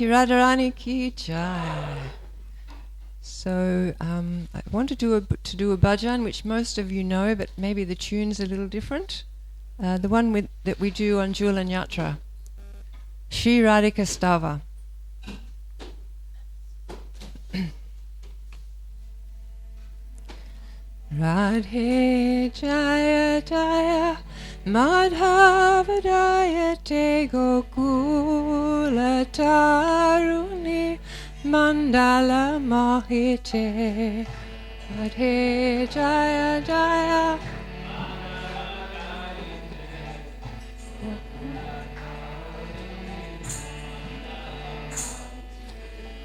Radharani ki jai. So I want to do a bhajan, which most of you know, but maybe the tune's a little different. The one that we do on Julan Yatra. Shri Radhika Stava. Radhe Jaya Jaya Madhava Dayate Gokula Taruni Mandala Mohite. Radhe Jaya Jaya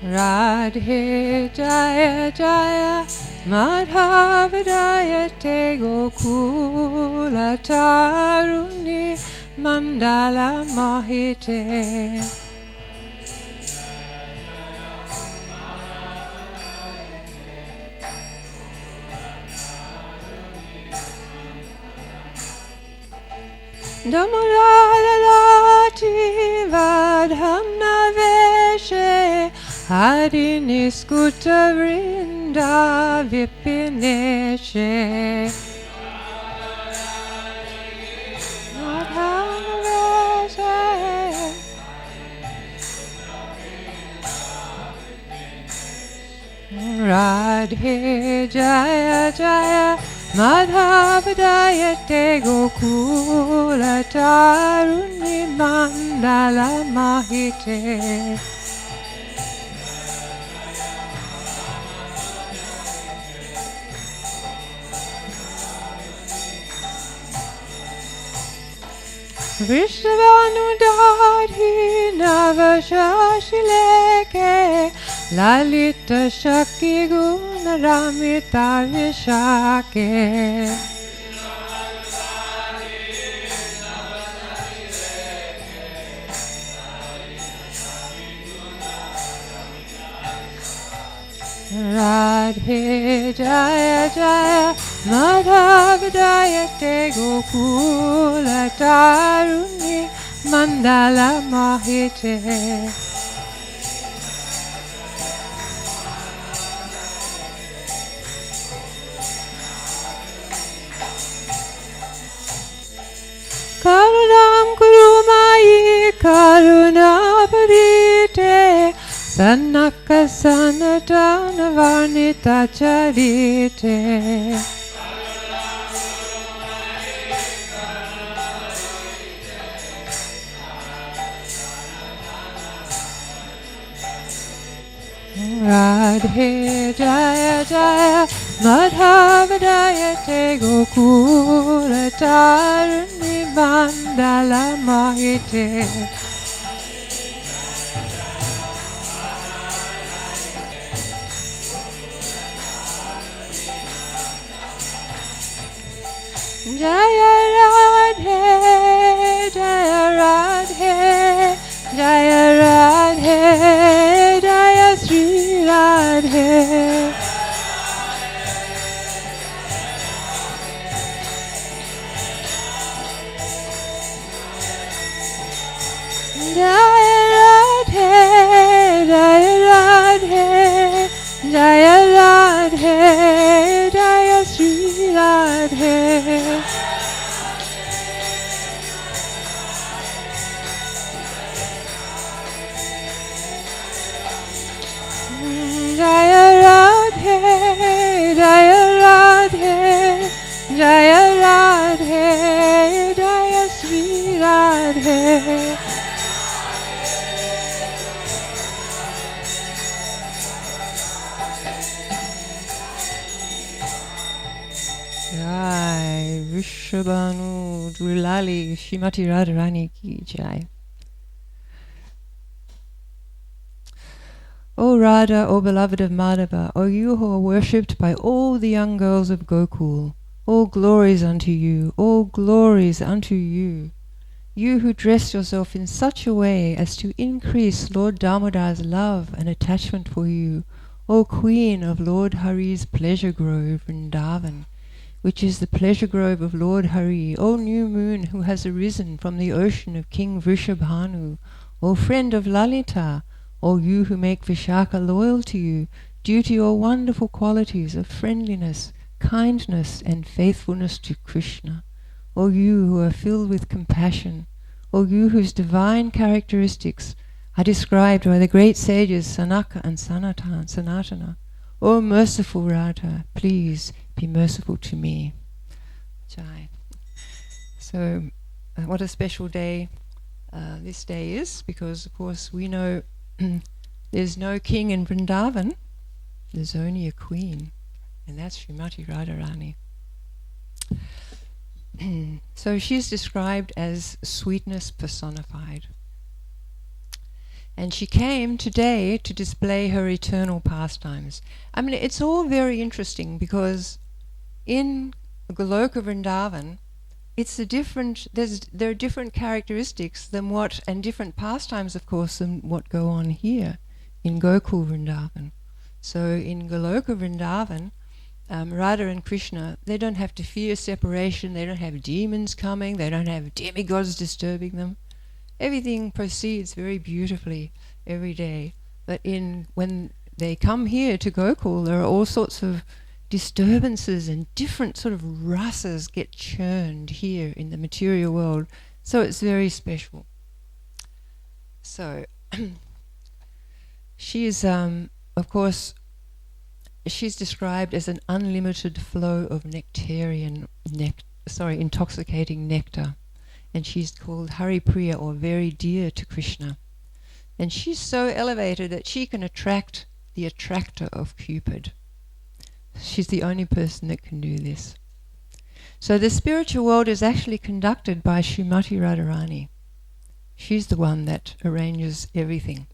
Radhe Jaya Jaya Madhava Dayate Gokula Taruni Mandala Mohite. Damodaradati Vadhamna Veshe Hari Niskuta Vrinda Vipineshe. Vadhamna Veshe Radhe Jaya Jaya Madhava Dayate Gokula Taruni Mandala Mahite. Vishnavanu Dadhi Navashashileke Lalita Shakti Guna Ramita Vishake. Radhe Jaya Jaya Madhava Dayate Gokula Taruni Mandala Mahite. Karunam Kurumai Karunaparite Sanaka Sanatana Varnita Charite. Radhe Jaya Jaya Madhava Dayate Gokula Taruni Mandala Mahite. Jaya Radhe Jaya Radhe Jaya Radhe Jaya Sri Radhe. Jaya Radhe Jaya Radhe Jaya Radhe Jaya Sri Radhe. Jaya Radhe Jaya Radhe Jaya Radhe Jaya Sri Radhe. Jai Vishabhanu Dulali Shrimati Radharani ki jai. O Radha, O beloved of Madhava, O you who are worshipped by all the young girls of Gokul, all glories unto you, all glories unto you. You who dressed yourself in such a way as to increase Lord Damodar's love and attachment for you, O Queen of Lord Hari's pleasure grove, Vrindavan, which is the pleasure grove of Lord Hari, O new moon who has arisen from the ocean of King Vrishabhanu, O friend of Lalita, all you who make Vishaka loyal to you, due to your wonderful qualities of friendliness, kindness, and faithfulness to Krishna, all you who are filled with compassion, all you whose divine characteristics are described by the great sages Sanaka and Sanatana, O merciful Radha, please be merciful to me. Jai. So, what a special day this day is, because of course we know there's no king in Vrindavan, there's only a queen, and that's Srimati Radharani. So she's described as sweetness personified. And she came today to display her eternal pastimes. I mean, it's all very interesting because in Goloka Vrindavan, there are different characteristics than what, and different pastimes, of course, than what go on here in Gokul Vrindavan. So in Goloka Vrindavan, Radha and Krishna, they don't have to fear separation, they don't have demons coming, they don't have demigods disturbing them. Everything proceeds very beautifully every day. But when they come here to Gokul, there are all sorts of disturbances and different sort of rasas get churned here in the material world. So it's very special. So she is, of course, she's described as an unlimited flow of intoxicating nectar. And she's called Haripriya, or very dear to Krishna. And she's so elevated that she can attract the attractor of Cupid. She's the only person that can do this. So the spiritual world is actually conducted by Srimati Radharani. She's the one that arranges everything.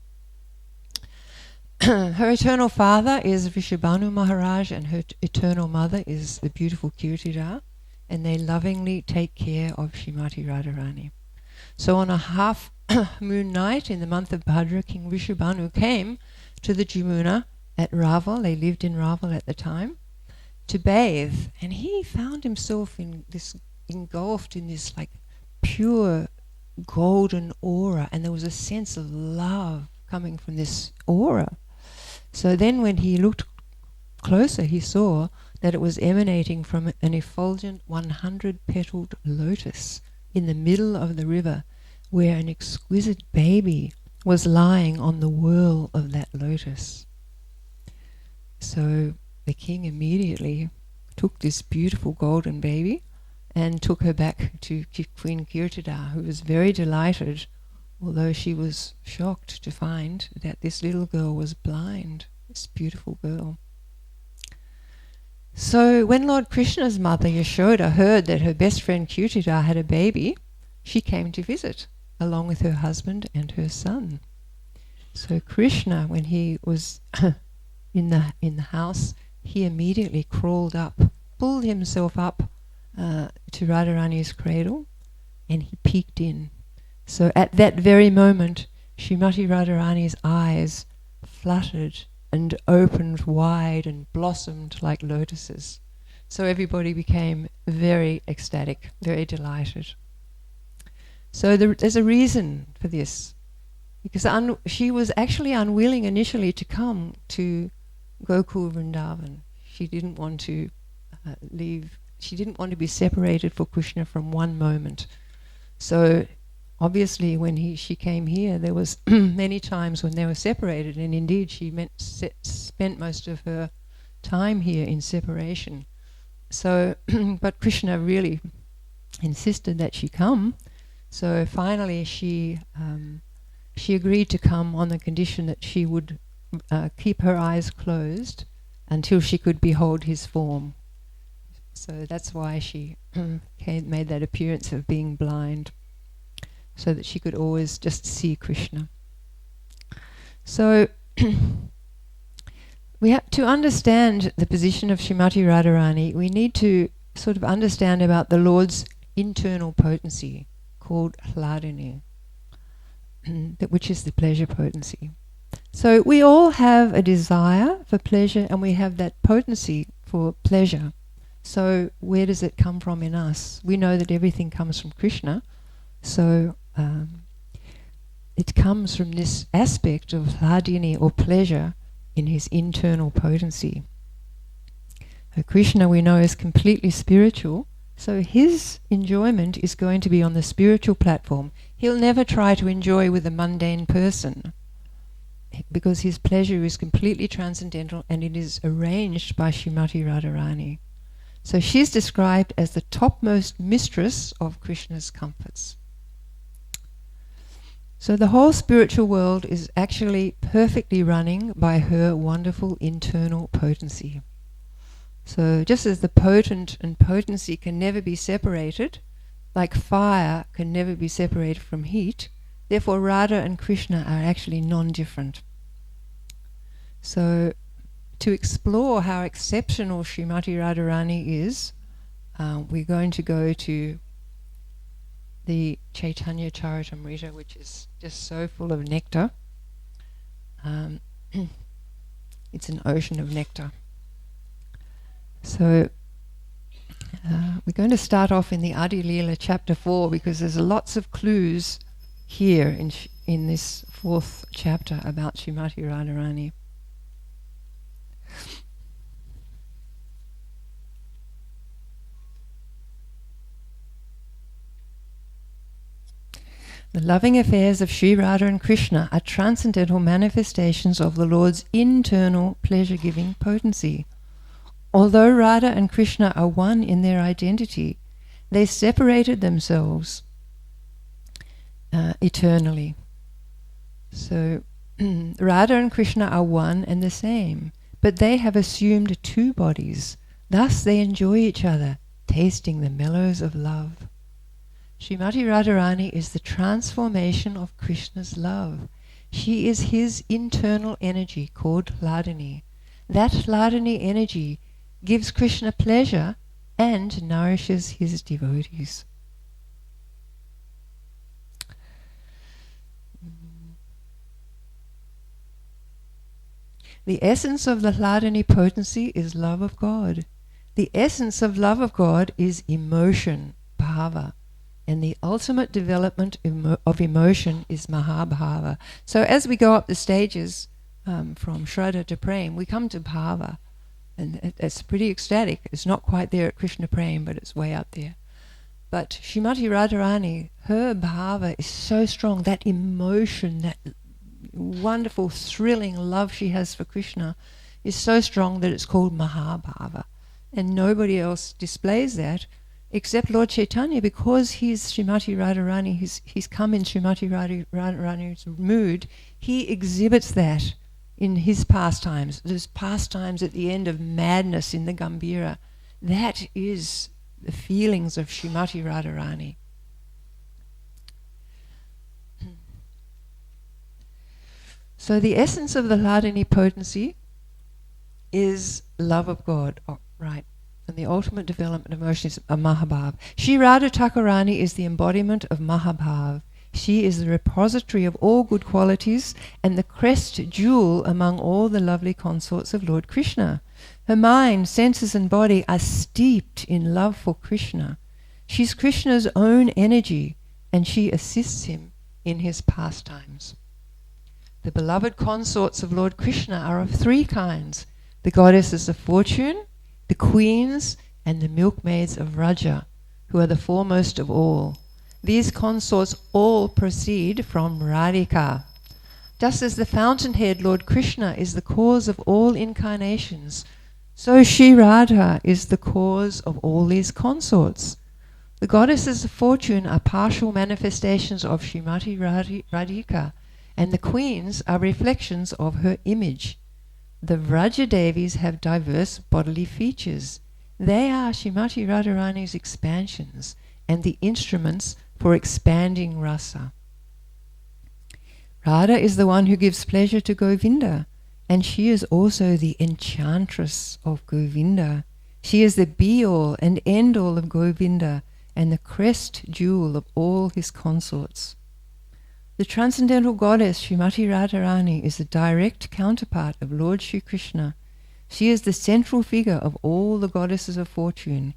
Her eternal father is Vrishabhanu Maharaj, and her eternal mother is the beautiful Kirtida, and they lovingly take care of Srimati Radharani. So on a half moon night in the month of Bhadra, King Vrishabhanu came to the Jamuna at Raval, they lived in Raval at the time, to bathe, and he found himself engulfed in this like pure golden aura, and there was a sense of love coming from this aura. So then when he looked closer, he saw that it was emanating from an effulgent 100-petaled lotus in the middle of the river, where an exquisite baby was lying on the whirl of that lotus. So the king immediately took this beautiful golden baby and took her back to Queen Kirtida, who was very delighted, although she was shocked to find that this little girl was blind, this beautiful girl. So when Lord Krishna's mother Yashoda heard that her best friend Kirtida had a baby, she came to visit, along with her husband and her son. So Krishna, when he was in the house, he immediately crawled up, pulled himself up to Radharani's cradle, and he peeked in. So at that very moment, Srimati Radharani's eyes fluttered and opened wide and blossomed like lotuses. So everybody became very ecstatic, very delighted. So there's a reason for this, because she was actually unwilling initially to come to Gokul Vrindavan. She didn't want to leave. She didn't want to be separated for Krishna from one moment. So obviously when she came here, there was many times when they were separated, and indeed she spent most of her time here in separation. So, but Krishna really insisted that she come. So finally she agreed to come on the condition that she would keep her eyes closed until she could behold his form. So that's why she made that appearance of being blind, so that she could always just see Krishna. So we have to understand the position of Srimati Radharani. We need to sort of understand about the Lord's internal potency, called Hladini, which is the pleasure potency. So we all have a desire for pleasure, and we have that potency for pleasure. So where does it come from in us? We know that everything comes from Krishna. So it comes from this aspect of hladini, or pleasure, in his internal potency. Krishna, we know, is completely spiritual, so his enjoyment is going to be on the spiritual platform. He'll never try to enjoy with a mundane person, because his pleasure is completely transcendental and it is arranged by Srimati Radharani. So she's described as the topmost mistress of Krishna's comforts. So the whole spiritual world is actually perfectly running by her wonderful internal potency. So just as the potent and potency can never be separated, like fire can never be separated from heat, therefore Radha and Krishna are actually non-different. So to explore how exceptional Srimati Radharani is, we're going to go to the Chaitanya Charitamrita, which is just so full of nectar. It's an ocean of nectar. So we're going to start off in the Adi Leela chapter 4, because there's lots of clues here in this 4th chapter about Srimati Radharani. The loving affairs of Sri Radha and Krishna are transcendental manifestations of the Lord's internal pleasure-giving potency. Although Radha and Krishna are one in their identity, they separated themselves eternally. So Radha and Krishna are one and the same, but they have assumed 2 bodies. Thus they enjoy each other, tasting the mellows of love. Srimati Radharani is the transformation of Krishna's love. She is his internal energy called hladini. That hladini energy gives Krishna pleasure and nourishes his devotees. The essence of the hladini potency is love of God. The essence of love of God is emotion, bhava. And the ultimate development of emotion is mahabhava. So as we go up the stages from Shraddha to Prem, we come to bhava. And it's pretty ecstatic. It's not quite there at Krishna Prem, but it's way up there. But Srimati Radharani, her bhava is so strong, that emotion, that wonderful, thrilling love she has for Krishna is so strong that it's called mahabhava. And nobody else displays that except Lord Chaitanya, because he's Srimati Radharani, he's come in Srimati Radharani's mood. He exhibits that in his pastimes. There's pastimes at the end of madness in the Gambhira. That is the feelings of Srimati Radharani. So the essence of the hladini potency is love of God. Oh, right. And the ultimate development of emotion is a mahabhav. Shri Radha Thakurani is the embodiment of mahabhav. She is the repository of all good qualities and the crest jewel among all the lovely consorts of Lord Krishna. Her mind, senses and body are steeped in love for Krishna. She's Krishna's own energy and she assists him in his pastimes. The beloved consorts of Lord Krishna are of 3 kinds: the goddesses of fortune, the queens, and the milkmaids of Raja, who are the foremost of all. These consorts all proceed from Radhika. Just as the fountainhead Lord Krishna is the cause of all incarnations, so Shri Radha is the cause of all these consorts. The goddesses of fortune are partial manifestations of Srimati Radhika, and the queens are reflections of her image. The Vrajadevis have diverse bodily features. They are Srimati Radharani's expansions and the instruments for expanding rasa. Radha is the one who gives pleasure to Govinda, and she is also the enchantress of Govinda. She is the be-all and end-all of Govinda and the crest jewel of all his consorts. The transcendental goddess Srimati Radharani is the direct counterpart of Lord Shri Krishna. She is the central figure of all the goddesses of fortune.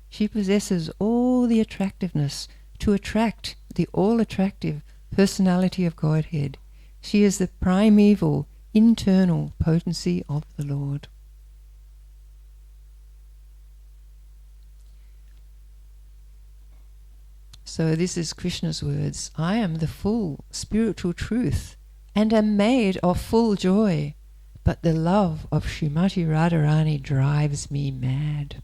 She possesses all the attractiveness to attract the all-attractive personality of Godhead. She is the primeval, internal potency of the Lord. So this is Krishna's words. I am the full spiritual truth and am made of full joy, but the love of Srimati Radharani drives me mad.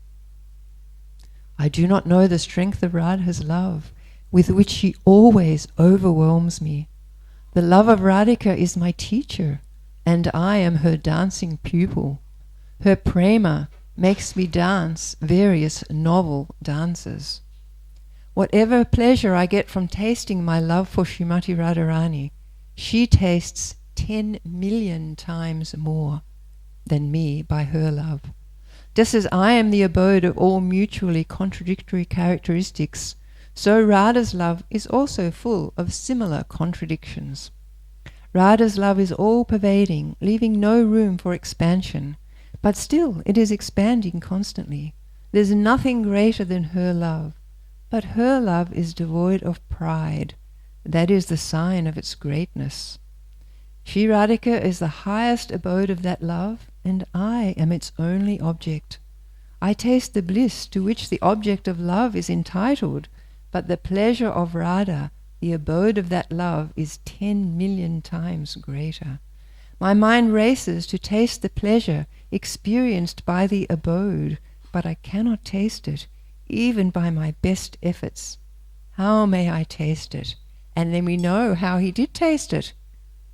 I do not know the strength of Radha's love, with which she always overwhelms me. The love of Radhika is my teacher, and I am her dancing pupil. Her prema makes me dance various novel dances. Whatever pleasure I get from tasting my love for Srimati Radharani, she tastes 10 million times more than me by her love. Just as I am the abode of all mutually contradictory characteristics, so Radha's love is also full of similar contradictions. Radha's love is all-pervading, leaving no room for expansion, but still it is expanding constantly. There's nothing greater than her love, but her love is devoid of pride. That is the sign of its greatness. Shri Radhika is the highest abode of that love, and I am its only object. I taste the bliss to which the object of love is entitled, but the pleasure of Radha, the abode of that love, is 10 million times greater. My mind races to taste the pleasure experienced by the abode, but I cannot taste it, even by my best efforts. How may I taste it? And then we know how he did taste it.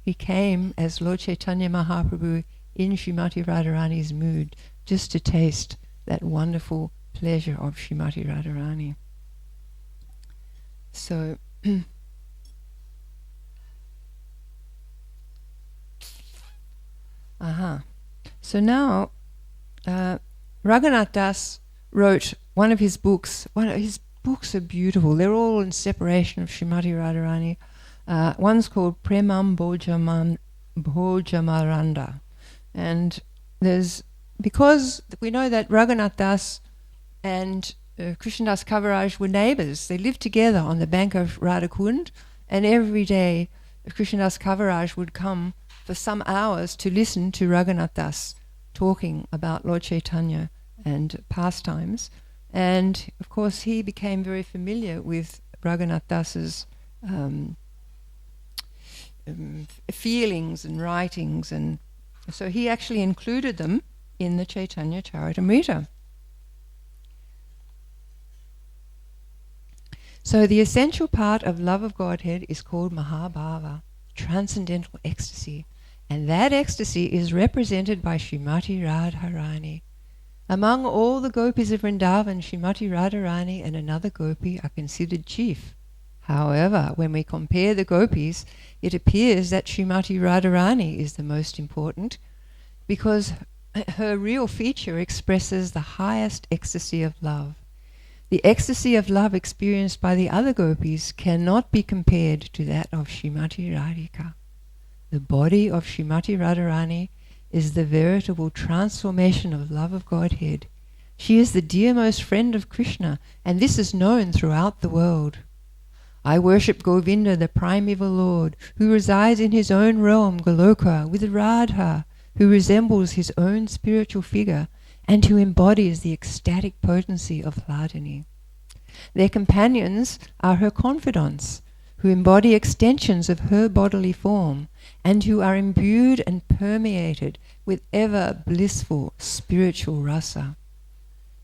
He came as Lord Chaitanya Mahaprabhu in Srimati Radharani's mood, just to taste that wonderful pleasure of Srimati Radharani. So, So now, Raghunath Das wrote one of his books. His books are beautiful. They're all in separation of Srimati Radharani. One's called Premam Bhojamaranda. And because we know that Raghunath Das and Krishnadas Kaviraj were neighbours. They lived together on the bank of Radhakund, and every day Krishnadas Kaviraj would come for some hours to listen to Raghunath Das talking about Lord Chaitanya and pastimes. And of course he became very familiar with Raghunath Das's feelings and writings, and so he actually included them in the Chaitanya Charitamrita. So the essential part of love of Godhead is called Mahabhava, transcendental ecstasy, and that ecstasy is represented by Srimati Radharani. Among all the gopis of Vrindavan, Srimati Radharani and another gopi are considered chief. However, when we compare the gopis, it appears that Srimati Radharani is the most important, because her real feature expresses the highest ecstasy of love. The ecstasy of love experienced by the other gopis cannot be compared to that of Srimati Radhika. The body of Srimati Radharani is the veritable transformation of love of Godhead. She is the dearmost friend of Krishna, and this is known throughout the world. I worship Govinda, the primeval Lord, who resides in his own realm, Goloka, with Radha, who resembles his own spiritual figure, and who embodies the ecstatic potency of Hladini. Their companions are her confidants, who embody extensions of her bodily form, and who are imbued and permeated with ever blissful spiritual rasa.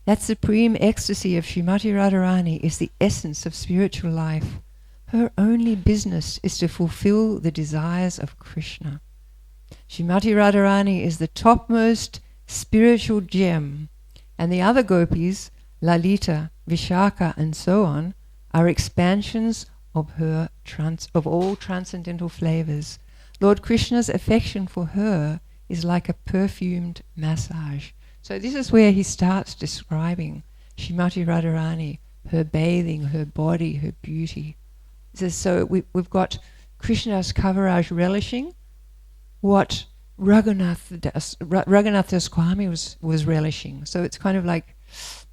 That supreme ecstasy of Srimati Radharani is the essence of spiritual life. Her only business is to fulfill the desires of Krishna. Srimati Radharani is the topmost spiritual gem, and the other gopis, Lalita, Vishaka, and so on, are expansions of her of all transcendental flavors. Lord Krishna's affection for her is like a perfumed massage. So this is where he starts describing Srimati Radharani, her bathing, her body, her beauty. He says, so we've got Krishnadas Kaviraj relishing what Raghunath Das Swami was relishing. So it's kind of like,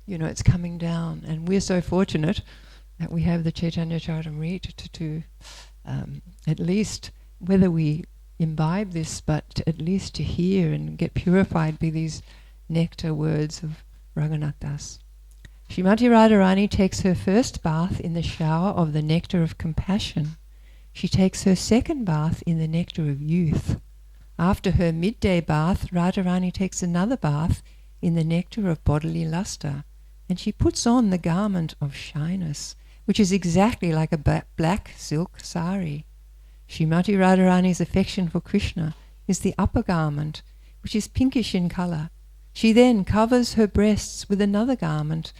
it's coming down. And we're so fortunate that we have the Chaitanya Charitamrita to at least, whether we imbibe this, but at least to hear and get purified by these nectar words of Raghunath Das. Srimati Radharani takes her first bath in the shower of the nectar of compassion. She takes her second bath in the nectar of youth. After her midday bath, Radharani takes another bath in the nectar of bodily luster, and she puts on the garment of shyness, which is exactly like a black silk sari. Srimati Radharani's affection for Krishna is the upper garment, which is pinkish in colour. She then covers her breasts with another garment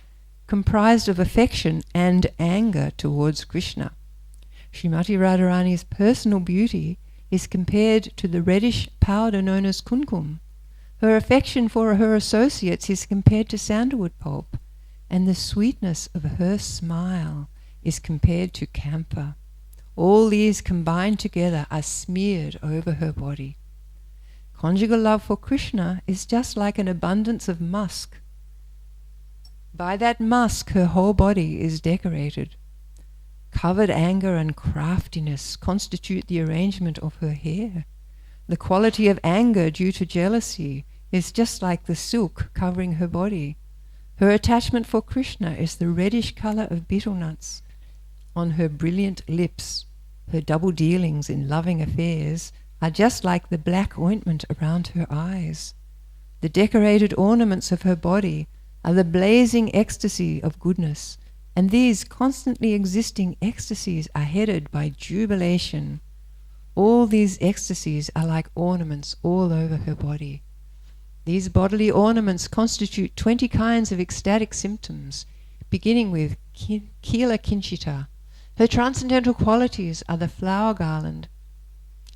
comprised of affection and anger towards Krishna. Srimati Radharani's personal beauty is compared to the reddish powder known as kumkum. Her affection for her associates is compared to sandalwood pulp, and the sweetness of her smile is compared to camphor. All these combined together are smeared over her body. Conjugal love for Krishna is just like an abundance of musk. By that musk her whole body is decorated. Covered anger and craftiness constitute the arrangement of her hair. The quality of anger due to jealousy is just like the silk covering her body. Her attachment for Krishna is the reddish colour of betel nuts on her brilliant lips. Her double dealings in loving affairs are just like the black ointment around her eyes. The decorated ornaments of her body are the blazing ecstasy of goodness, and these constantly existing ecstasies are headed by jubilation. All these ecstasies are like ornaments all over her body. These bodily ornaments constitute 20 kinds of ecstatic symptoms, beginning with Kila Kinchita. Her transcendental qualities are the flower garland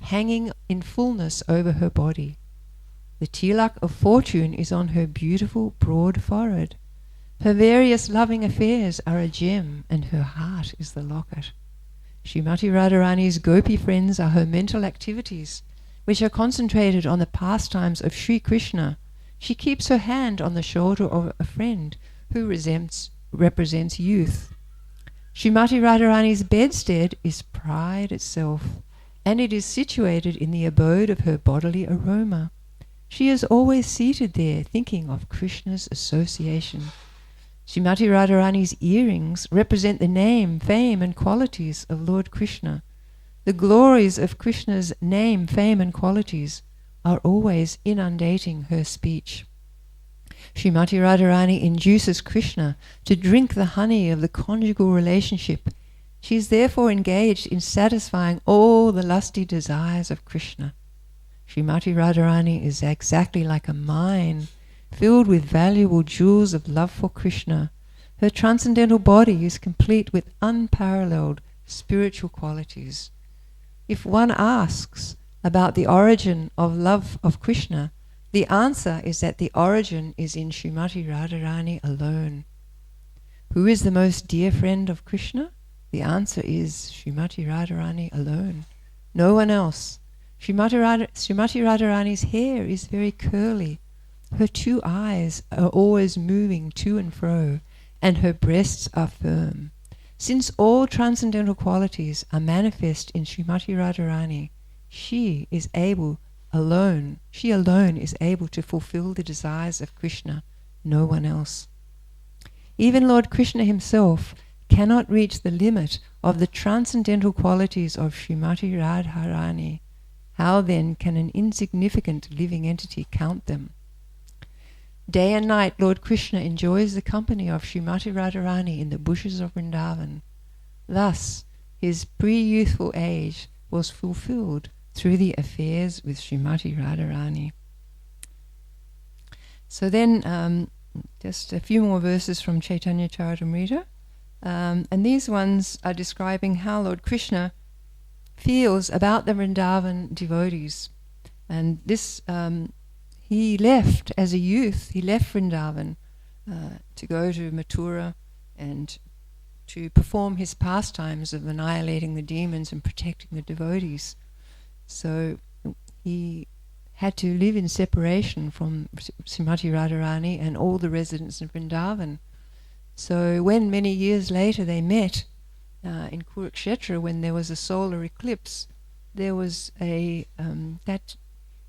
hanging in fullness over her body. The tilak of fortune is on her beautiful broad forehead. Her various loving affairs are a gem, and her heart is the locket. Srimati Radharani's gopi friends are her mental activities, which are concentrated on the pastimes of Sri Krishna. She keeps her hand on the shoulder of a friend who represents youth. Srimati Radharani's bedstead is pride itself, and it is situated in the abode of her bodily aroma. She is always seated there, thinking of Krishna's association. Srimati Radharani's earrings represent the name, fame, and qualities of Lord Krishna. The glories of Krishna's name, fame, and qualities are always inundating her speech. Srimati Radharani induces Krishna to drink the honey of the conjugal relationship. She is therefore engaged in satisfying all the lusty desires of Krishna. Srimati Radharani is exactly like a mine filled with valuable jewels of love for Krishna. Her transcendental body is complete with unparalleled spiritual qualities. If one asks about the origin of love of Krishna, the answer is that the origin is in Srimati Radharani alone. Who is the most dear friend of Krishna? The answer is Srimati Radharani alone. No one else. Srimati Radharani's hair is very curly. Her 2 eyes are always moving to and fro, and her breasts are firm. Since all transcendental qualities are manifest in Srimati Radharani, she alone is able to fulfill the desires of Krishna, no one else. Even Lord Krishna himself cannot reach the limit of the transcendental qualities of Srimati Radharani. How then can an insignificant living entity count them? Day and night Lord Krishna enjoys the company of Srimati Radharani in the bushes of Vrindavan. Thus his pre-youthful age was fulfilled through the affairs with Srimati Radharani. So then just a few more verses from Chaitanya Charitamrita. And these ones are describing how Lord Krishna feels about the Vrindavan devotees. And this, he left as a youth, he left Vrindavan to go to Mathura and to perform his pastimes of annihilating the demons and protecting the devotees. So he had to live in separation from Srimati Radharani and all the residents of Vrindavan. So when many years later they met, in Kurukshetra, when there was a solar eclipse, there was that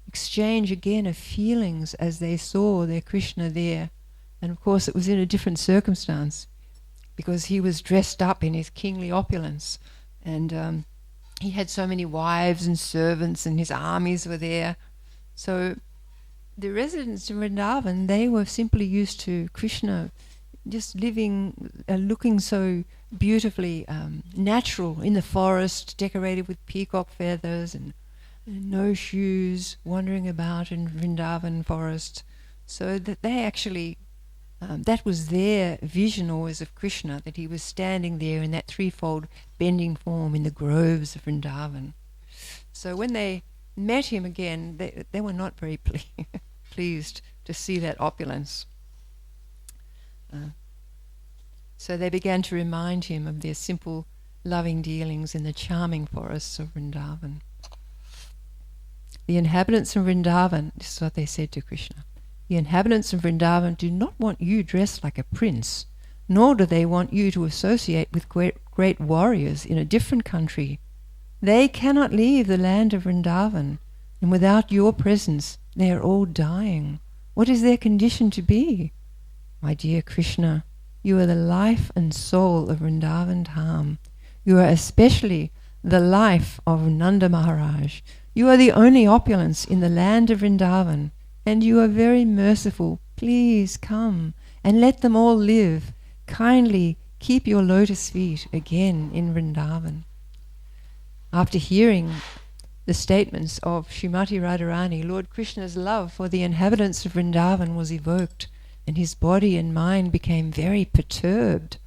exchange again of feelings as they saw their Krishna there. And of course it was in a different circumstance, because he was dressed up in his kingly opulence, and he had so many wives and servants, and his armies were there. So the residents in Vrindavan, they were simply used to Krishna just living, looking so beautifully natural in the forest, decorated with peacock feathers and no shoes, wandering about in Vrindavan forest. So that they actually, that was their vision always of Krishna, that he was standing there in that threefold bending form in the groves of Vrindavan. So when they met him again, they were not very pleased to see that opulence. So they began to remind him of their simple, loving dealings in the charming forests of Vrindavan. The inhabitants of Vrindavan, this is what they said to Krishna, the inhabitants of Vrindavan do not want you dressed like a prince, nor do they want you to associate with great warriors in a different country. They cannot leave the land of Vrindavan, and without your presence they are all dying. What is their condition to be? My dear Krishna, you are the life and soul of Vrindavan Dham. You are especially the life of Nanda Maharaj. You are the only opulence in the land of Vrindavan, and you are very merciful. Please come and let them all live. Kindly keep your lotus feet again in Vrindavan. After hearing the statements of Srimati Radharani, Lord Krishna's love for the inhabitants of Vrindavan was evoked, and his body and mind became very perturbed.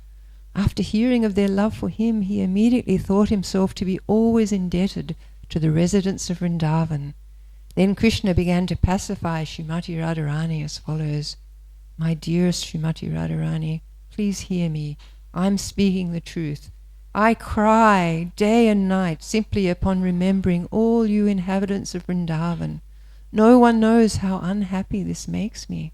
After hearing of their love for him, he immediately thought himself to be always indebted to the residents of Vrindavan. Then Krishna began to pacify Srimati Radharani as follows. My dearest Srimati Radharani, please hear me. I'm speaking the truth. I cry day and night simply upon remembering all you inhabitants of Vrindavan. No one knows how unhappy this makes me.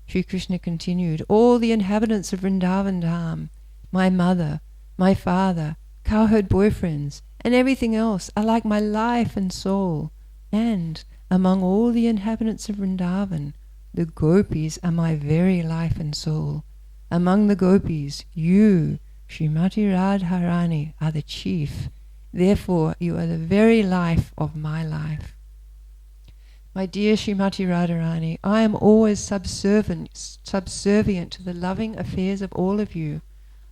Sri Krishna continued, all the inhabitants of Vrindavan Dham, my mother, my father, cowherd boyfriends, and everything else are like my life and soul. And among all the inhabitants of Vrindavan, the gopis are my very life and soul. Among the gopis, you, Srimati Radharani, are the chief. Therefore, you are the very life of my life. My dear Srimati Radharani, I am always subservient to the loving affairs of all of you.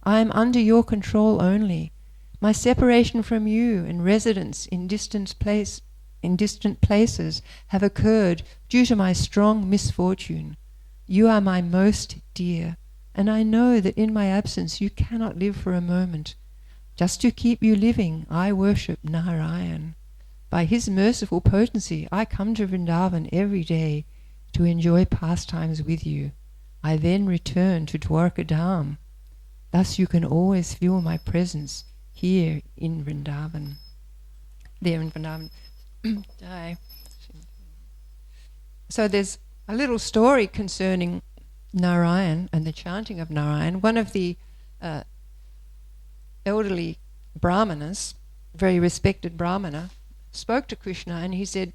I am under your control only. My separation from you and residence in distant places have occurred due to my strong misfortune. You are my most dear, and I know that in my absence you cannot live for a moment. Just to keep you living, I worship Narayan. By his merciful potency, I come to Vrindavan every day to enjoy pastimes with you. I then return to Dwarka Dham. Thus you can always feel my presence here in Vrindavan. There in Vrindavan. So there's a little story concerning Narayan and the chanting of Narayan. One of the elderly brahmanas, very respected brahmana, spoke to Krishna and he said,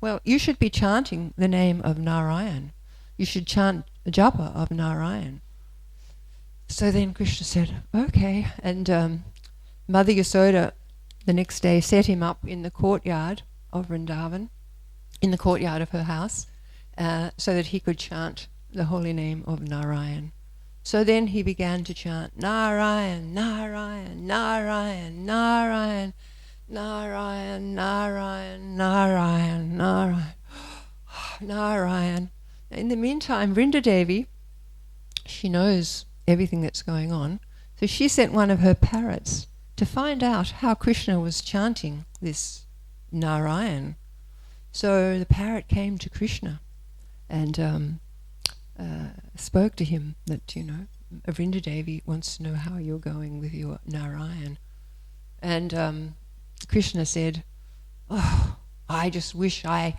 well, you should be chanting the name of Narayan. You should chant japa of Narayan. So then Krishna said, okay. And Mother Yasoda the next day set him up in the courtyard of Vrindavan, in the courtyard of her house, so that he could chant the holy name of Narayan. So then he began to chant Narayan, Narayan, Narayan, Narayan, Narayan, Narayan, Narayan, Narayan, Narayan. In the meantime, Vrinda Devi, she knows everything that's going on, so she sent one of her parrots to find out how Krishna was chanting this Narayan. So the parrot came to Krishna and spoke to him that, Vrinda Devi wants to know how you're going with your Narayan. And Krishna said, oh, I just wish I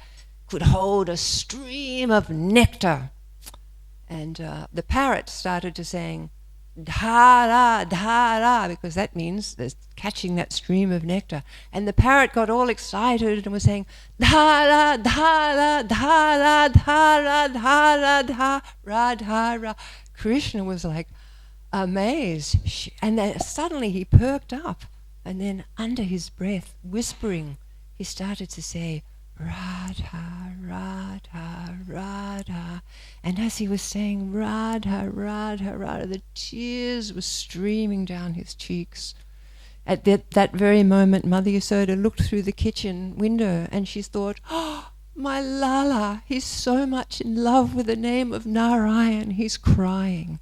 could hold a stream of nectar. And the parrot started to sing, dhara, dhara, because that means there's catching that stream of nectar. And the parrot got all excited and was saying, dhara, dhara, dhara, dhara, dhara, dhara, dhara. Krishna was like amazed. And then suddenly he perked up. And then under his breath, whispering, he started to say, Radha, Radha, Radha. And as he was saying Radha, Radha, Radha, the tears were streaming down his cheeks. At that very moment, Mother Yasoda looked through the kitchen window and she thought, oh, my Lala, he's so much in love with the name of Narayan, he's crying.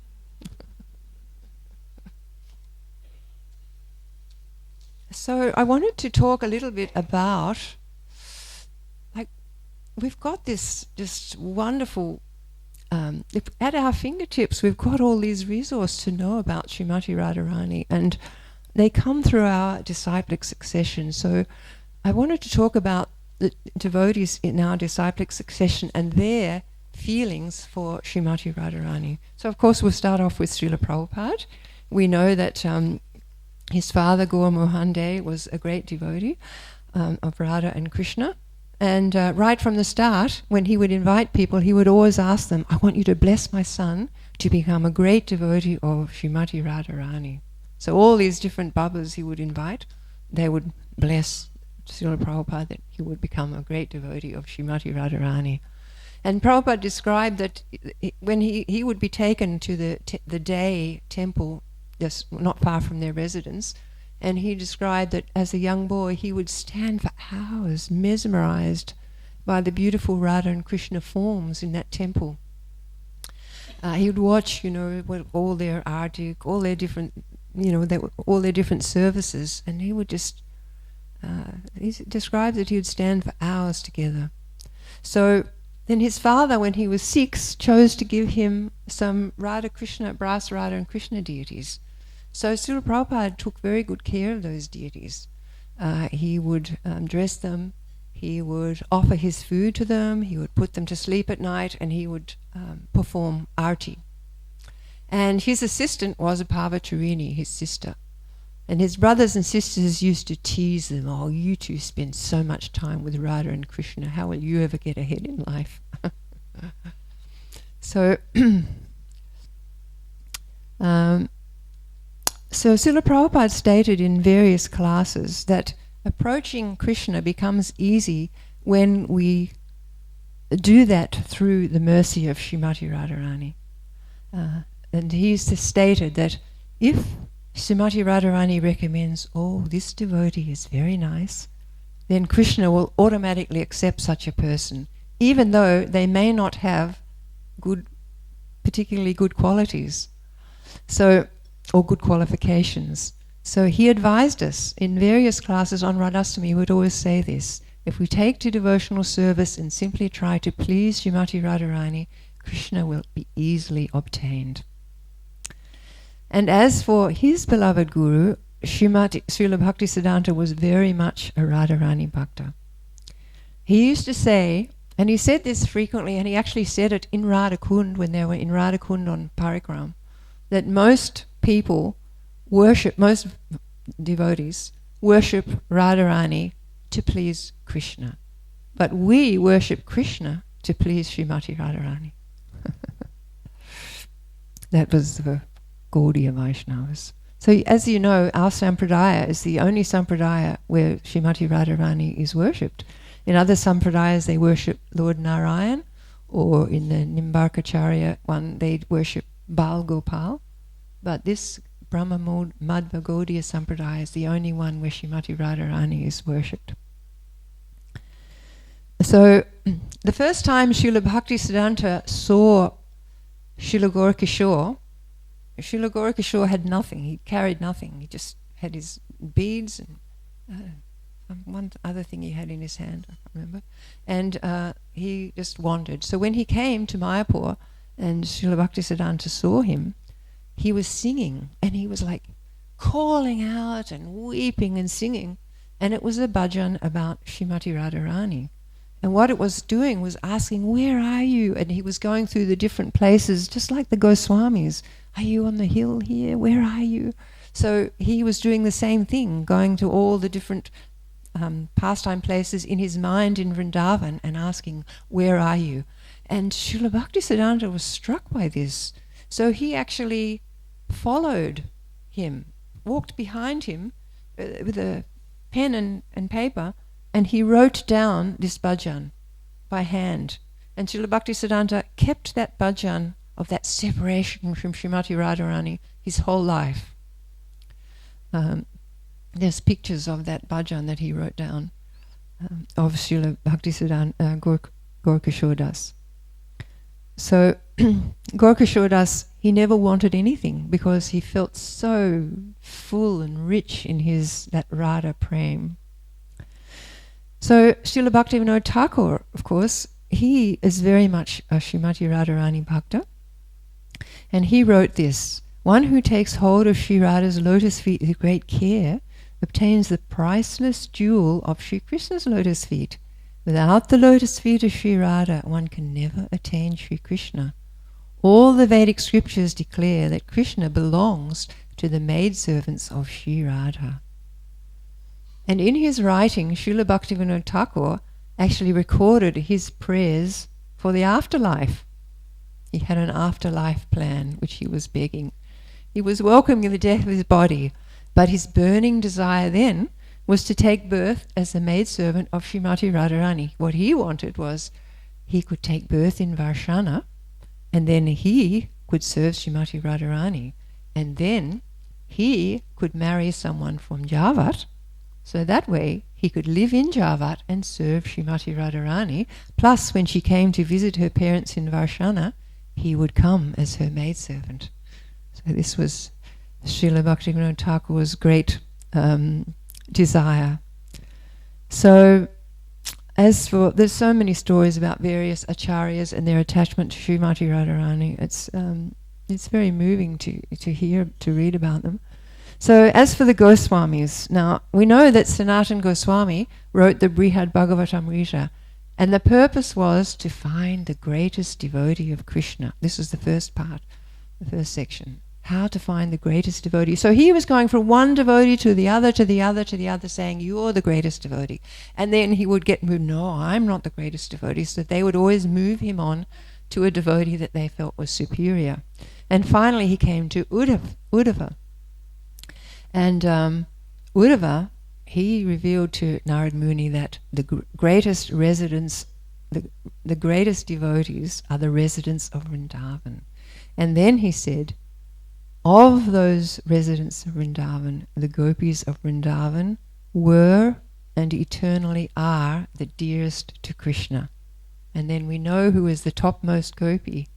So I wanted to talk a little bit about, we've got this just wonderful, at our fingertips, we've got all these resources to know about Srimati Radharani, and they come through our disciplic succession. So I wanted to talk about the devotees in our disciplic succession and their feelings for Srimati Radharani. So of course we'll start off with Srila Prabhupada. We know that his father, Gaur Mohande, was a great devotee of Radha and Krishna. And right from the start, when he would invite people, he would always ask them, I want you to bless my son to become a great devotee of Srimati Radharani. So all these different Babas he would invite, they would bless Srila Prabhupada that he would become a great devotee of Srimati Radharani. And Prabhupada described that when he would be taken to the day temple, just not far from their residence, and he described that as a young boy he would stand for hours mesmerized by the beautiful Radha and Krishna forms in that temple. He would watch, all their artik, all their different, all their different services, and he would just, he described that he would stand for hours together. So then his father, when he was 6, chose to give him some Radha Krishna, brass Radha and Krishna deities. So Srila Prabhupada took very good care of those deities. He would dress them, he would offer his food to them, he would put them to sleep at night, and he would perform arti. And his assistant was Parvatarini, his sister. And his brothers and sisters used to tease them, oh, you two spend so much time with Radha and Krishna, how will you ever get ahead in life? So Srila Prabhupada stated in various classes that approaching Krishna becomes easy when we do that through the mercy of Srimati Radharani. And he's stated that if Srimati Radharani recommends, oh, this devotee is very nice, then Krishna will automatically accept such a person, even though they may not have particularly good qualities. So, or good qualifications. So he advised us in various classes on RADHASTAMI, he would always say this: if we take to devotional service and simply try to please Srimati Radharani, Krishna will be easily obtained. And as for his beloved guru, Srila Bhaktisiddhanta was very much a Radharani Bhakta. He used to say, and he said this frequently, and he actually said it in Radhakund when they were in Radhakund on Parikram, that most devotees worship Radharani to please Krishna. But we worship Krishna to please Srimati Radharani. That was the Gaudiya Vaishnavas. So as you know, our sampradaya is the only sampradaya where Srimati Radharani is worshipped. In other sampradayas they worship Lord Narayan, or in the Nimbarkacharya one they worship Bal Gopal. But this Brahma Madhva Gaudiya Sampradaya is the only one where Srimati Radharani is worshipped. So the first time Srila Bhaktisiddhanta saw Srila Gaurkishore, Srila Gaurkishore had nothing, he carried nothing, he just had his beads and one other thing he had in his hand, I can't remember, and he just wandered. So when he came to Mayapur and Srila Bhaktisiddhanta saw him, he was singing, and he was like calling out and weeping and singing, and it was a bhajan about Srimati Radharani. And what it was doing was asking, where are you? And he was going through the different places, just like the Goswamis, are you on the hill here? Where are you? So he was doing the same thing, going to all the different pastime places in his mind in Vrindavan and asking, where are you? And Srila Bhaktisiddhanta was struck by this. So he actually followed him, walked behind him with a pen and paper, and he wrote down this bhajan by hand. And Srila Bhaktisiddhanta kept that bhajan of that separation from Srimati Radharani his whole life. There's pictures of that bhajan that he wrote down of Srila Bhaktisiddhanta Gaur Das. So Gaur Das, he never wanted anything because he felt so full and rich in that Radha Prem. So Srila Bhaktivinoda Thakur, of course, he is very much a Srimati Radharani Bhakta, and he wrote this: one who takes hold of Sri Radha's lotus feet with great care obtains the priceless jewel of Sri Krishna's lotus feet. Without the lotus feet of Sri Radha, one can never attain Sri Krishna. All the Vedic scriptures declare that Krishna belongs to the maidservants of Sri Radha. And in his writing, Srila Bhaktivinoda Thakur actually recorded his prayers for the afterlife. He had an afterlife plan which he was begging. He was welcoming the death of his body, but his burning desire then was to take birth as the maidservant of Srimati Radharani. What he wanted was he could take birth in Varshana, and then he could serve Srimati Radharani, and then he could marry someone from Javat, so that way he could live in Javat and serve Srimati Radharani, plus when she came to visit her parents in Varshana, he would come as her maidservant. So this was Srila Bhaktivinoda Thakur's great desire. So as for, there's so many stories about various acharyas and their attachment to Srimati Radharani. It's very moving to hear, to read about them. So as for the Goswamis, now we know that Sanatana Goswami wrote the Brihad Bhagavatamrita, and the purpose was to find the greatest devotee of Krishna. This is the first part, the first section. How to find the greatest devotee. So he was going from one devotee to the other, to the other, to the other, saying, you're the greatest devotee. And then he would get moved, no, I'm not the greatest devotee. So they would always move him on to a devotee that they felt was superior. And finally he came to Uddhava. And Uddhava, he revealed to Narad Muni that the greatest residents, the greatest devotees are the residents of Vrindavan. And then he said, of those residents of Vrindavan, the gopis of Vrindavan were and eternally are the dearest to Krishna. And then we know who is the topmost gopi.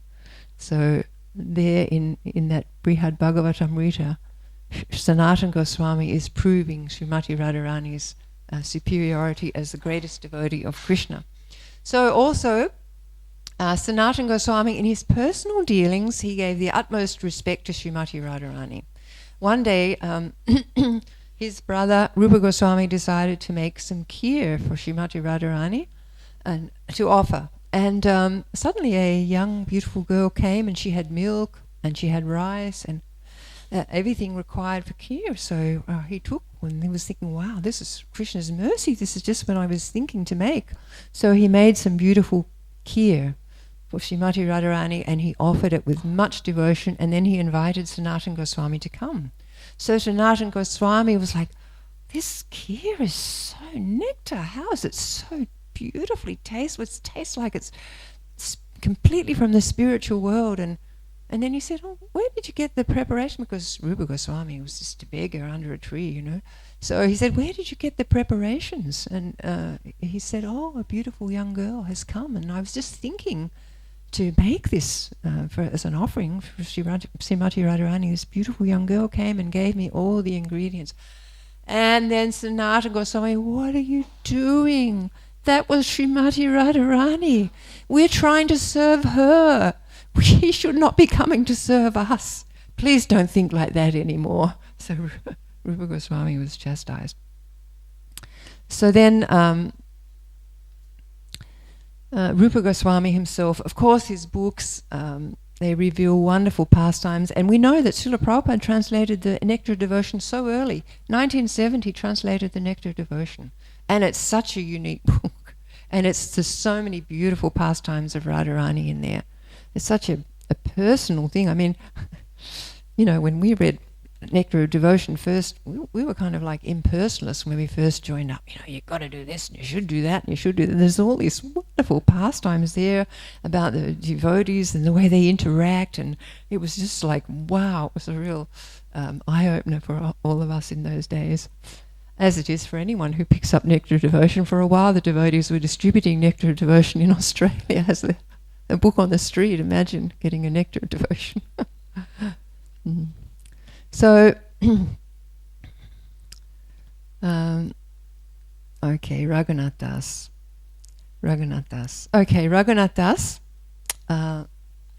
So there in that Brihad Bhagavatamrita, Sanatana Goswami is proving Srimati Radharani's superiority as the greatest devotee of Krishna. So also, Sanatana Goswami, in his personal dealings, he gave the utmost respect to Srimati Radharani. One day, his brother Rupa Goswami decided to make some kheer for Srimati Radharani and to offer. And suddenly a young, beautiful girl came, and she had milk, and she had rice, and everything required for kheer. So he took, and he was thinking, wow, this is Krishna's mercy. This is just what I was thinking to make. So he made some beautiful kheer for Srimati Radharani, and he offered it with much devotion, and then he invited Sanatana Goswami to come. So Sanatana Goswami was like, this kheer is so nectar. How is it so beautifully tastes? It tastes like it's completely from the spiritual world. And then he said, oh, where did you get the preparation? Because Rupa Goswami was just a beggar under a tree, you know. So he said, where did you get the preparations? And he said, oh, a beautiful young girl has come, and I was just thinking to make this as an offering for Srimati Radharani. This beautiful young girl came and gave me all the ingredients. And then Sanatana Goswami, what are you doing? That was Srimati Radharani. We're trying to serve her. She should not be coming to serve us. Please don't think like that anymore. So Rupa Goswami was chastised. So then Rupa Goswami himself, of course his books They reveal wonderful pastimes. And we know that Srila Prabhupada translated the Nectar of Devotion so early. 1970 translated the Nectar of Devotion. And it's such a unique book. And there's so many beautiful pastimes of Radharani in there. It's such a personal thing. I mean, you know, when we read Nectar of Devotion first, we were kind of like impersonalists when we first joined up. You know, you've got to do this and you should do that and you should do that. There's all these wonderful pastimes there about the devotees and the way they interact, and it was just like, wow, it was a real eye-opener for all of us in those days, as it is for anyone who picks up Nectar of Devotion. For a while the devotees were distributing Nectar of Devotion in Australia as a book on the street. Imagine getting a Nectar of Devotion. So, okay, Raghunath Das. Okay, Raghunath Das,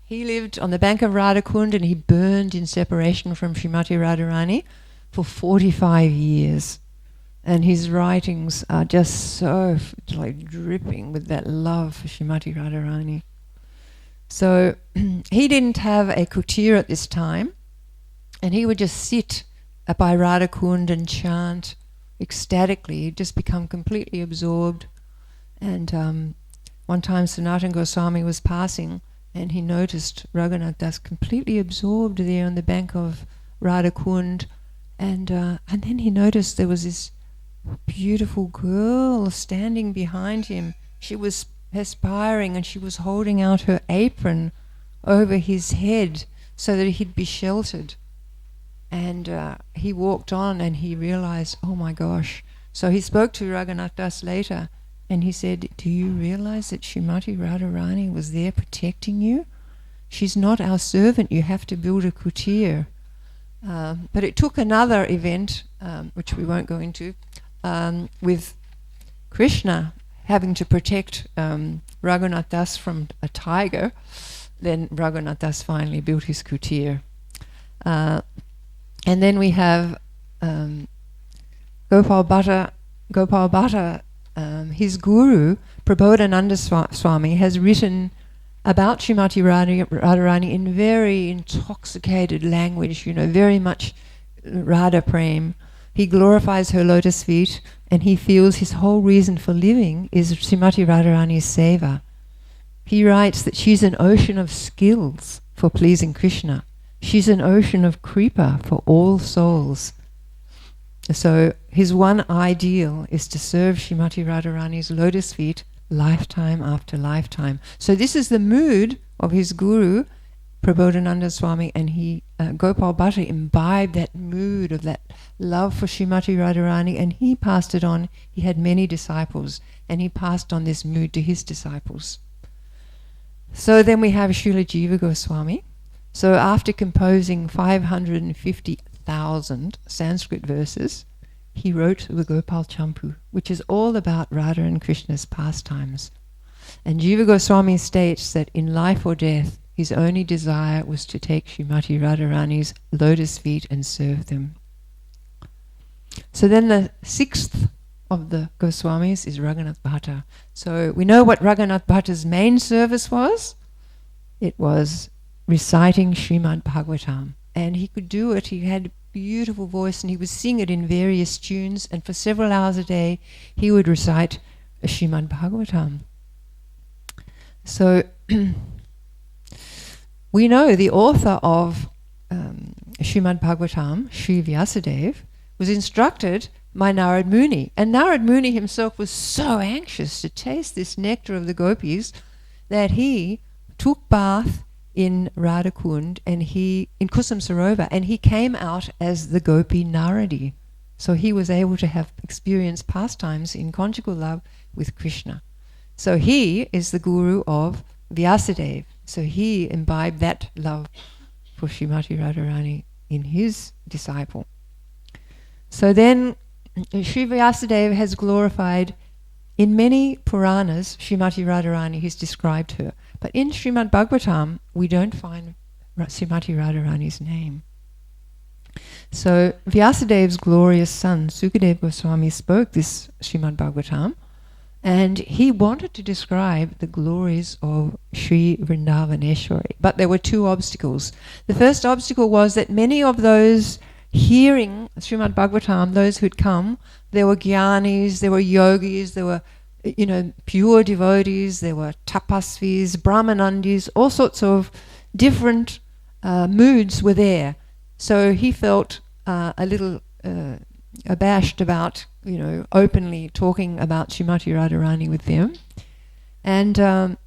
he lived on the bank of Radhakund, and he burned in separation from Srimati Radharani for 45 years. And his writings are just so like dripping with that love for Srimati Radharani. So he didn't have a kutir at this time, and he would just sit by Radhakund and chant ecstatically. He'd just become completely absorbed. And one time Sanatana Goswami was passing, and he noticed Raghunath Das completely absorbed there on the bank of Radhakund. And then he noticed there was this beautiful girl standing behind him. She was perspiring, and she was holding out her apron over his head so that he'd be sheltered. And he walked on, and he realized, oh my gosh. So he spoke to Raghunath Das later, and he said, do you realize that Srimati Radharani was there protecting you? She's not our servant. You have to build a kutir. But it took another event, which we won't go into, with Krishna having to protect Raghunath Das from a tiger. Then Raghunath Das finally built his kutir. And then we have Gopal Bhatta, his guru, Prabodhananda Swami, has written about Srimati Radharani in very intoxicated language, you know, very much Radha Prem. He glorifies her lotus feet, and he feels his whole reason for living is Srimati Radharani's seva. He writes that she's an ocean of skills for pleasing Krishna. She's an ocean of kripa for all souls. So his one ideal is to serve Srimati Radharani's lotus feet lifetime after lifetime. So this is the mood of his guru, Prabodhananda Swami, and he, Gopal Bhatta, imbibed that mood of that love for Srimati Radharani, and he passed it on. He had many disciples, and he passed on this mood to his disciples. So then we have Srila Jiva Goswami. So after composing 550,000 Sanskrit verses, he wrote the Gopal Champu, which is all about Radha and Krishna's pastimes. And Jiva Goswami states that in life or death, his only desire was to take Srimati Radharani's lotus feet and serve them. So then the sixth of the Goswamis is Raghunath Bhatta. So we know what Raghunath Bhatta's main service was. It was reciting Srimad Bhagavatam. And he could do it. He had a beautiful voice, and he would sing it in various tunes. And for several hours a day, he would recite Srimad Bhagavatam. So we know the author of Srimad Bhagavatam, Sri Vyasadeva, was instructed by Narad Muni. And Narad Muni himself was so anxious to taste this nectar of the gopis that he took bath in Radhakund, and he in Kusum Sarovar, and he came out as the Gopi Naradi. So he was able to have experienced pastimes in conjugal love with Krishna. So he is the guru of Vyasadeva. So he imbibed that love for Srimati Radharani in his disciple. So then Sri Vyasadeva has glorified in many Puranas Srimati Radharani. He's described her. But in Srimad Bhagavatam, we don't find Srimati Radharani's name. So Vyasadeva's glorious son, Sukadeva Goswami, spoke this Srimad Bhagavatam, And he wanted to describe the glories of Sri Vrindavaneshwari. But there were two obstacles. The first obstacle was that many of those hearing Srimad Bhagavatam, those who'd come, there were jnanis, there were yogis, there were pure devotees, there were tapasvis, brahmanandis, all sorts of different moods were there. So he felt a little abashed about, openly talking about Srimati Radharani with them. And the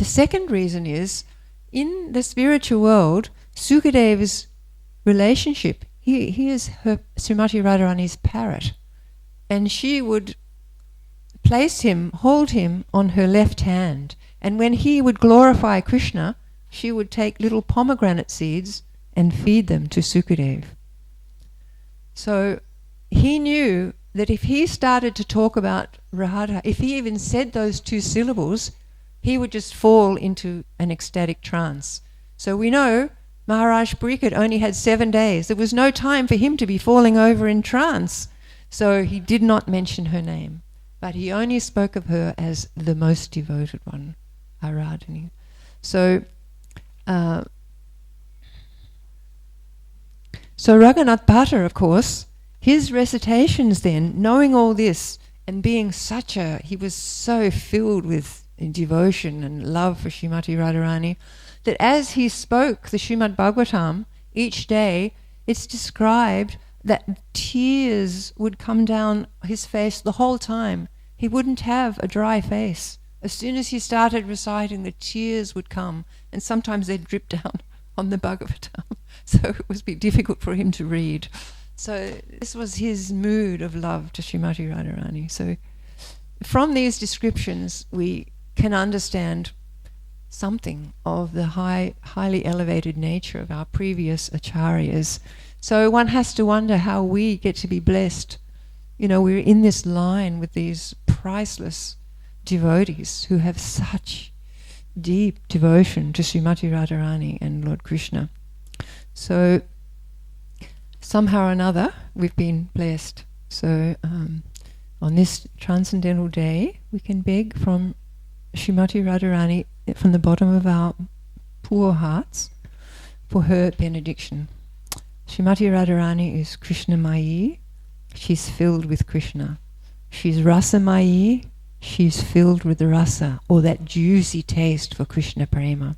second reason is, in the spiritual world, Sukadev's relationship, he is her Srimati Radharani's parrot. And she would hold him on her left hand. And when he would glorify Krishna, she would take little pomegranate seeds and feed them to Sukadev. So he knew that if he started to talk about Radha, if he even said those two syllables, he would just fall into an ecstatic trance. So we know Maharaj Pariksit only had 7 days. There was no time for him to be falling over in trance. So he did not mention her name, but he only spoke of her as the most devoted one, Aradhani. So Raghunath Bhatta, of course, his recitations then, knowing all this and being he was so filled with devotion and love for Srimati Radharani, that as he spoke the Srimad Bhagavatam each day, it's described that tears would come down his face the whole time. He wouldn't have a dry face. As soon as he started reciting, the tears would come, and sometimes they'd drip down on the Bhagavatam. So it was difficult for him to read. So this was his mood of love to Srimati Radharani. So from these descriptions, we can understand something of the highly elevated nature of our previous acharyas. So one has to wonder how we get to be blessed. We're in this line with these priceless devotees who have such deep devotion to Srimati Radharani and Lord Krishna. So somehow or another we've been blessed. So on this transcendental day, we can beg from Srimati Radharani from the bottom of our poor hearts for her benediction. Srimati Radharani is Krishnamayi. She's filled with Krishna. She's Rasamayi. She's filled with the rasa, or that juicy taste for Krishna prema.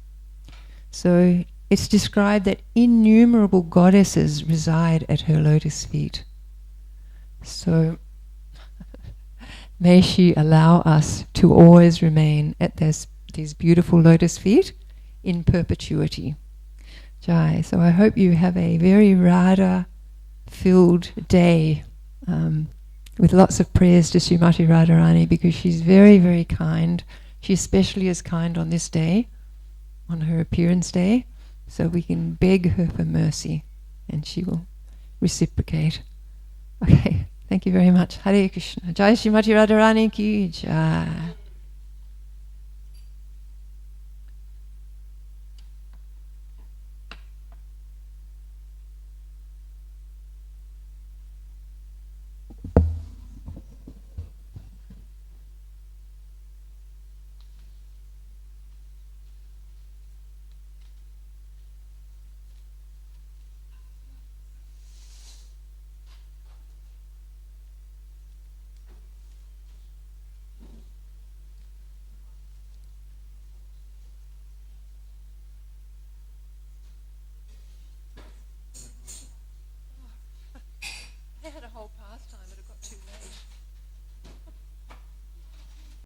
So it's described that innumerable goddesses reside at her lotus feet. So may she allow us to always remain at these beautiful lotus feet in perpetuity. Jai. So I hope you have a very Radha-filled day with lots of prayers to Srimati Radharani, because she's very, very kind. She especially is kind on this day, on her appearance day, so we can beg her for mercy and she will reciprocate. Okay, thank you very much. Hare Krishna. Jai Srimati Radharani ki jai.